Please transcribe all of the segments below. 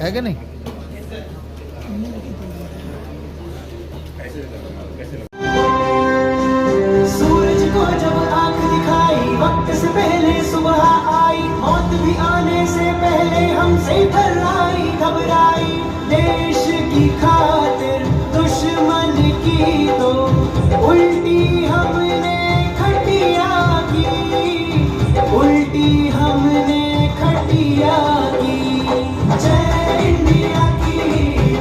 है कि नहीं? सूरज को जब आंख दिखाई, वक्त से पहले सुबह आई, मौत भी आने से पहले हमसे घबराई घबराई। देश की खातिर दुश्मन की तो उल्टी हमने खटिया की, उल्टी हमने खटिया की। जय इंडिया की,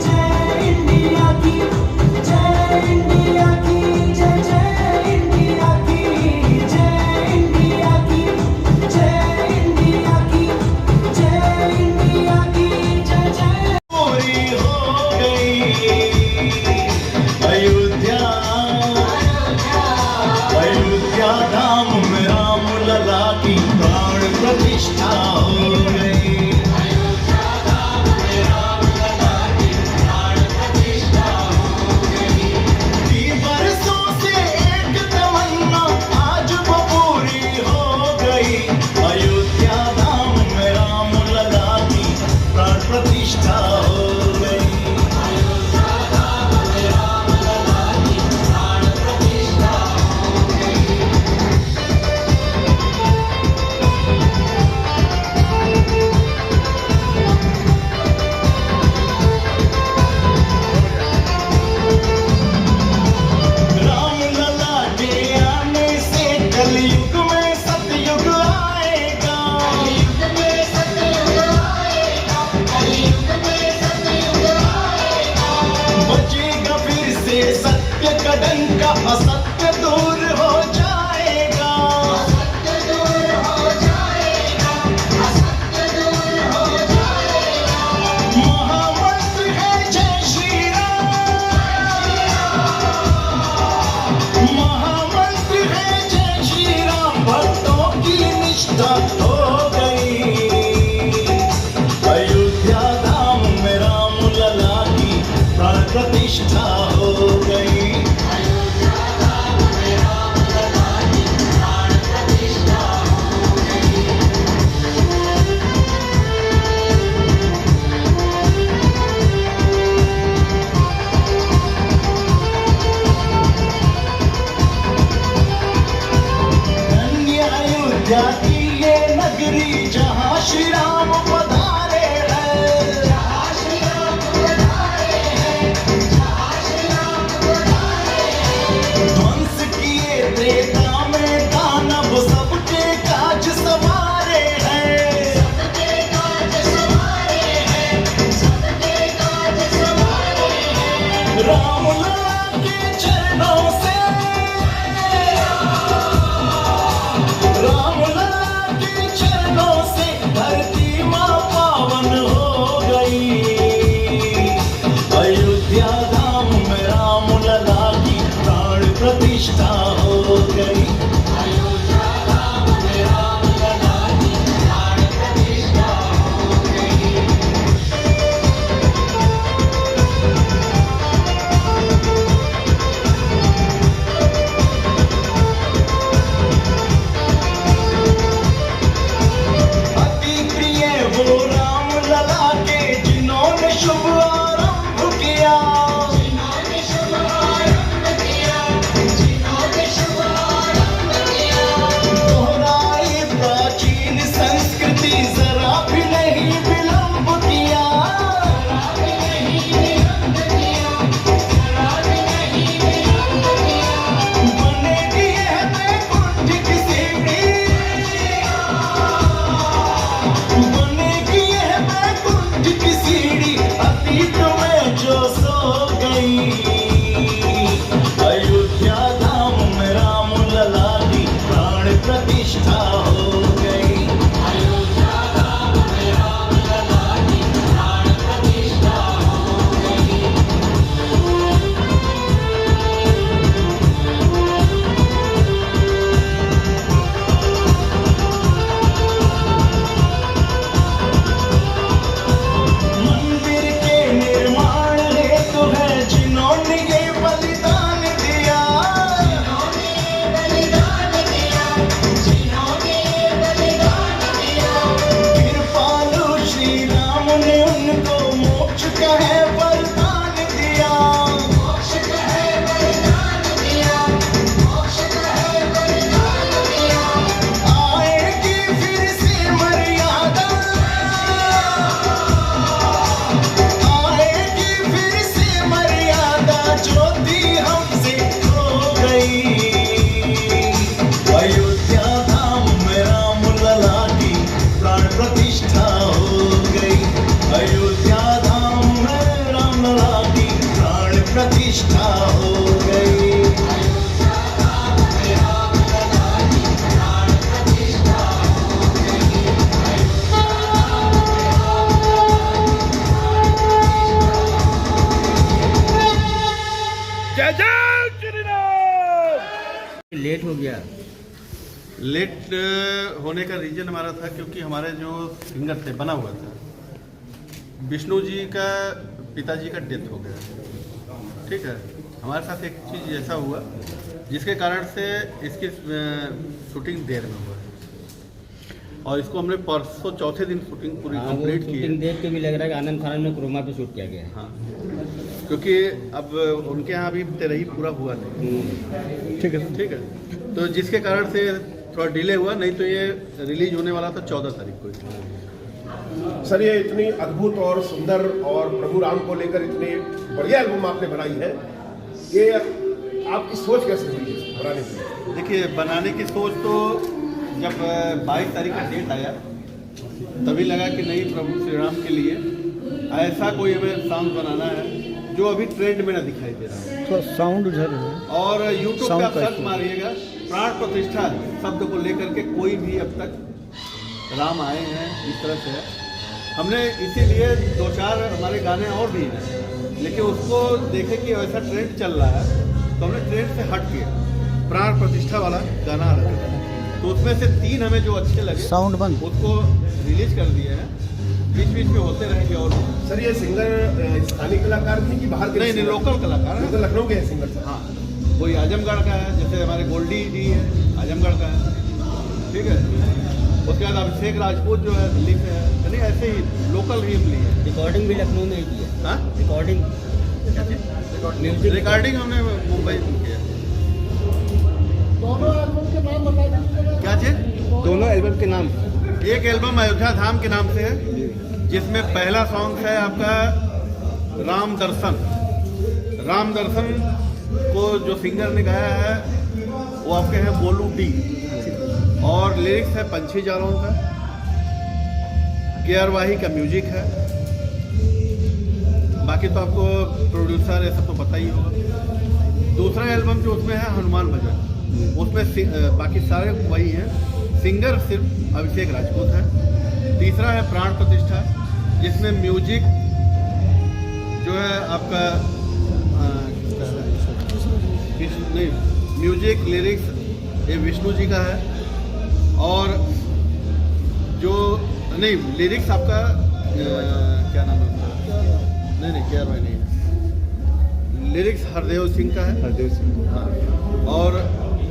जय इंडिया की, जय इंडिया की, जय जय इंडिया की, जय इंडिया की, जय इंडिया की, जय इंडिया की, जय जय। पूरी हो गई अयोध्या, अयोध्या धाम में राम लला की प्राण प्रतिष्ठा हो गई। असत्य दूर हो जाएगा, असत्य दूर हो जाएगा, असत्य दूर हो जाएगा। महामंत्र है जय श्री राम, महामंत्र है जय श्री राम। भक्तों की निष्ठा हो गई, अयोध्या धाम में राम लला की प्राण प्रतिष्ठा हो गई। अयोध्या की ये नगरी जहाँ श्री राम पधारे हैं, जहाँ श्री राम पधारे हैं, जहाँ श्री राम पधारे हैं। ध्वंस किए त्रेता में दानव सबके काज संवारे हैं, सबके काज संवारे हैं, सबके काज संवारे हैं। राम लला के चरणों से, राम लला के चरणों से धरती माँ पावन हो गई। अयोध्या धाम में राम लला की प्राण प्रतिष्ठा हो गई। अयोध्या धाम में राम लला की प्राण प्रतिष्ठा हो गई। वो राम लला के जिन्होंने शुभ आरंभ किया, जिन्होंने शुभ आरंभ किया, जिन्होंने शुभ आरंभ किया। दोहराई प्राचीन संस्कृति जरा भी नहीं विलंब किया, जरा भी नहीं विलंब किया, जरा भी नहीं विलंब किया। बनेगी है वैकुंठ की सीढ़ी, की सीढ़ी अतीत में जो सो गई। अयोध्या धाम में राम लला की प्राण प्रतिष्ठा हो गई। अयोध्या धाम में राम लला की प्राण प्रतिष्ठा हो गई। मंदिर के निर्माण हेतु है जिन्होंने ये बलिदान दिया, जिन्होंने ये बलिदान दिया, जिन्होंने लेट होने का रीज़न हमारा था क्योंकि हमारे जो सिंगर थे बना हुआ था, विष्णु जी का पिताजी का डेथ हो गया। ठीक है, हमारे साथ एक चीज़ ऐसा हुआ जिसके कारण से इसकी शूटिंग देर में हुआ और इसको हमने परसों चौथे दिन शूटिंग पूरी कंप्लीट की है। शूटिंग देख के भी लग रहा है कि आनंद फानंद में क्रोमा पे शूट किया गया है। हाँ, क्योंकि अब उनके यहाँ अभी तेरही पूरा हुआ नहीं। ठीक है, ठीक है, तो जिसके कारण से थोड़ा डिले हुआ, नहीं तो ये रिलीज होने वाला था 14 तारीख को। सर, ये इतनी अद्भुत और सुंदर और प्रभु राम को लेकर इतनी बढ़िया एल्बम आपने बनाई है, ये आपकी सोच कैसे हुई है बनाने की? देखिए, बनाने की सोच तो जब 22 तारीख का डेट आया तभी लगा कि नहीं, प्रभु श्री राम के लिए ऐसा कोई हमें सॉन्ग बनाना है जो अभी ट्रेंड में ना दिखाई दे रहा है। तो साउंड उधर है और यूट्यूब पे आप सर्च मारिएगा, प्राण प्रतिष्ठा शब्द को लेकर के कोई भी अब तक राम आए हैं इस तरह से। हमने इसीलिए 2-4 हमारे गाने और भी हैं, लेकिन उसको देखे कि ऐसा ट्रेंड चल रहा है तो हमने ट्रेंड से हट के प्राण प्रतिष्ठा वाला गाना रखा। तो उसमें से 3 हमें जो अच्छे लगे साउंड बंद उसको रिलीज कर दिए हैं, बीच बीच में होते रहेंगे। और सर, ये सिंगर स्थानीय कलाकार थे कि बाहर के? नहीं, लोकल कलाकार है। तो लखनऊ के हैं सिंगर सर? हाँ, कोई आजमगढ़ का है, जैसे हमारे गोल्डी जी है आजमगढ़ का है। ठीक है, उसके बाद अभिषेक राजपूत जो है दिल्ली से है। यानी ऐसे ही लोकल ही हम लिए। रिकॉर्डिंग भी लखनऊ में ही की है। हाँ, रिकॉर्डिंग म्यूजिक रिकॉर्डिंग हमने मुंबई में किया। दोनों एल्बम के नाम बता दीजिए। क्या चीज? दोनों एल्बम के नाम? एक एल्बम अयोध्या धाम के नाम से है, जिसमें पहला सॉन्ग है आपका राम दर्शन। राम दर्शन को जो सिंगर ने गाया है वो आपके हैं बोलू डी, और लिरिक्स है पंछी जालों का, केआरवाही का म्यूजिक है। बाकी तो आपको प्रोड्यूसर ये सब तो पता ही होगा। दूसरा एल्बम जो उसमें है हनुमान भजन, उसमें बाकी सारे वही हैं, सिंगर सिर्फ अभिषेक राजपूत है। तीसरा है प्राण प्रतिष्ठा, जिसमें म्यूजिक जो है आपका नहीं, म्यूजिक लिरिक्स ये विष्णु जी का है, और जो नहीं लिरिक्स आपका क्या नाम है उसका? नहीं क्या भाई नहीं, लिरिक्स हरदेव सिंह का है। हरदेव सिंह। हाँ, और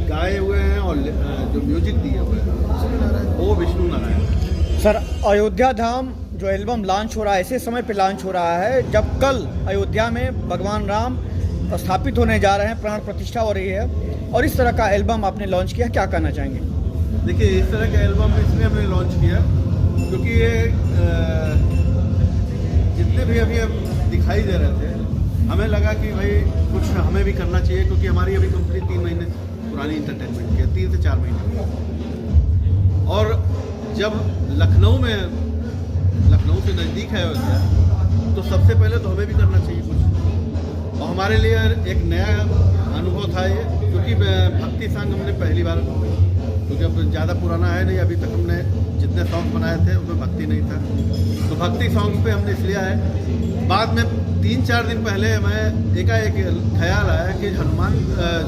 गाए हुए हैं और जो म्यूजिक दिए हुए हैं वो विष्णु नारायण। सर, अयोध्या धाम जो एल्बम लॉन्च हो रहा है ऐसे समय पे लॉन्च हो रहा है जब कल अयोध्या में भगवान राम स्थापित होने जा रहे हैं, प्राण प्रतिष्ठा हो रही है, और इस तरह का एल्बम आपने लॉन्च किया, क्या कहना चाहेंगे? देखिए, इस तरह का एल्बम इसलिए हमने लॉन्च किया क्योंकि ये जितने भी अभी हम दिखाई दे रहे थे, हमें लगा कि भाई कुछ हमें भी करना चाहिए, क्योंकि हमारी अभी कंपनी 3 महीने पुरानी इंटरटेनमेंट की है, 3 से 4 महीने। और जब लखनऊ से नज़दीक है अयोध्या, तो सबसे पहले तो हमें भी करना चाहिए कुछ। और हमारे लिए एक नया अनुभव था ये, क्योंकि भक्ति सॉन्ग हमने पहली बार, क्योंकि अब ज़्यादा पुराना है नहीं, अभी तक हमने जितने सॉन्ग बनाए थे उसमें भक्ति नहीं था, तो भक्ति सॉन्ग पे हमने इसलिए आए। बाद में 3-4 दिन पहले हमें एकाएक ख्याल आया कि हनुमान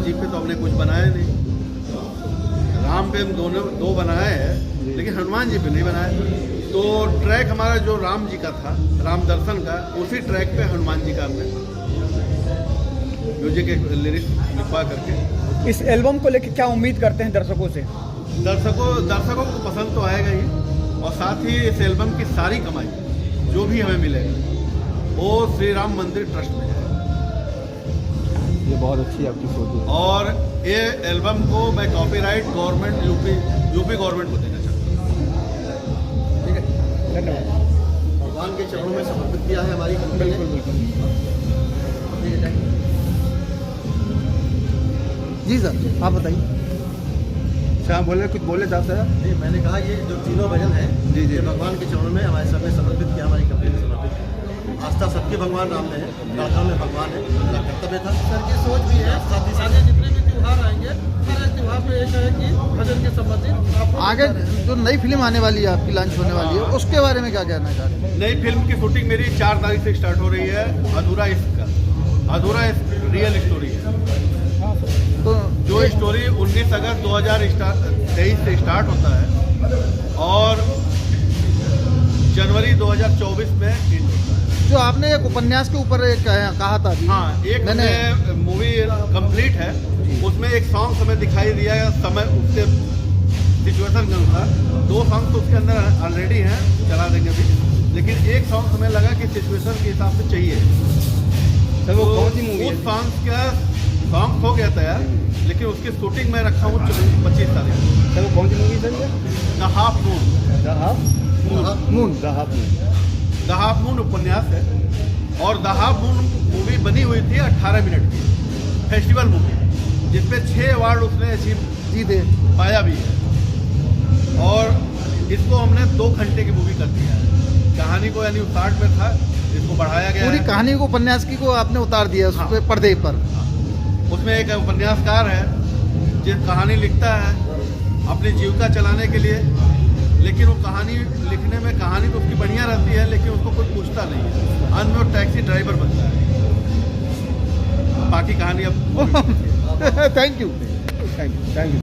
जी पे तो हमने कुछ बनाया नहीं, राम पे हम दो बनाए हैं लेकिन हनुमान जी पे नहीं बनाए। तो ट्रैक हमारा जो राम जी का था, राम दर्शन का, उसी ट्रैक पे हनुमान जी का हमने म्यूजिक एक लिरिक्स लिखवा करके। इस एल्बम को लेकर क्या उम्मीद करते हैं दर्शकों से? दर्शकों को पसंद तो आएगा ही, और साथ ही इस एल्बम की सारी कमाई जो भी हमें मिलेगा वो श्री राम मंदिर ट्रस्ट में जाएगा। ये बहुत अच्छी आपकी सोच है। और ये एल्बम को मैं कॉपीराइट गवर्नमेंट यूपी गवर्नमेंट को देना चाहता हूँ। ठीक है, धन्यवाद। भगवान के चरणों में समर्पित किया है हमारी कंपनी ने। जी सर, आप बताइए। अच्छा, कुछ बोले चाहते हैं? जी, मैंने कहा ये जो तीनों भजन हैं जी, ये भगवान के चरणों में हमारे सब में समर्पित किया, हमारी कंपनी ने समर्पित किया। आस्था सबकी भगवान राम में है, प्रार्थना में भगवान है, मेरा कर्तव्य था। सर की सोच भी है, साथ ही साथ जितने भी त्यौहार आएंगे हर एक त्यौहार में एक है कि भजन के संबंधित आगे जो नई फिल्म आने वाली है आपकी, लॉन्च होने वाली है, उसके बारे में क्या कहना चाहते हैं? नई फिल्म की शूटिंग मेरी 4 तारीख से स्टार्ट हो रही है। अधूरा इश्क रियल स्टोरी है। तो जो स्टोरी 19 अगस्त 2023 से स्टार्ट होता है और जनवरी 2024 में एंड होता है। जो आपने एक उपन्यास के ऊपर एक कहा था अभी, हाँ, एक मैंने मूवी कंप्लीट है, उसमें एक सॉन्ग हमें दिखाई दिया है, समय उसके सिचुएशन के अनुसार 2 सॉन्ग तो उसके अंदर ऑलरेडी हैं, चला देंगे भी, लेकिन एक सॉन्ग हमें लगा कि सिचुएशन के हिसाब से चाहिए। सर वो कौन सी मूवी है? उस सॉन्ग हो गया था यार, लेकिन उसकी शूटिंग में रखा हूँ 25 तारीख को। सर वो कौन सी मूवी सर ये? The half moon. The half moon. The half moon. The half moon उपन्यास है और द हाफ मून मूवी बनी हुई थी 18 मिनट की फेस्टिवल मूवी, जिसपे 6 अवार्ड उसने अचीव जीते। पाया भी है। और इसको हमने 2 घंटे की मूवी कर दिया है। कहानी को यानी 60 में था, इसको बढ़ाया गया पूरी है। कहानी को, उपन्यास की को आपने उतार दिया उस हाँ। पे पर्दे पर। उसमें एक उपन्यासकार है जो कहानी लिखता है अपनी जीविका चलाने के लिए, लेकिन वो कहानी लिखने में कहानी तो उसकी बढ़िया रहती है, लेकिन उसको कोई पूछता नहीं है। अंत में वो टैक्सी ड्राइवर बनता है। बाकी कहानी अब थैंक यू। Thank you.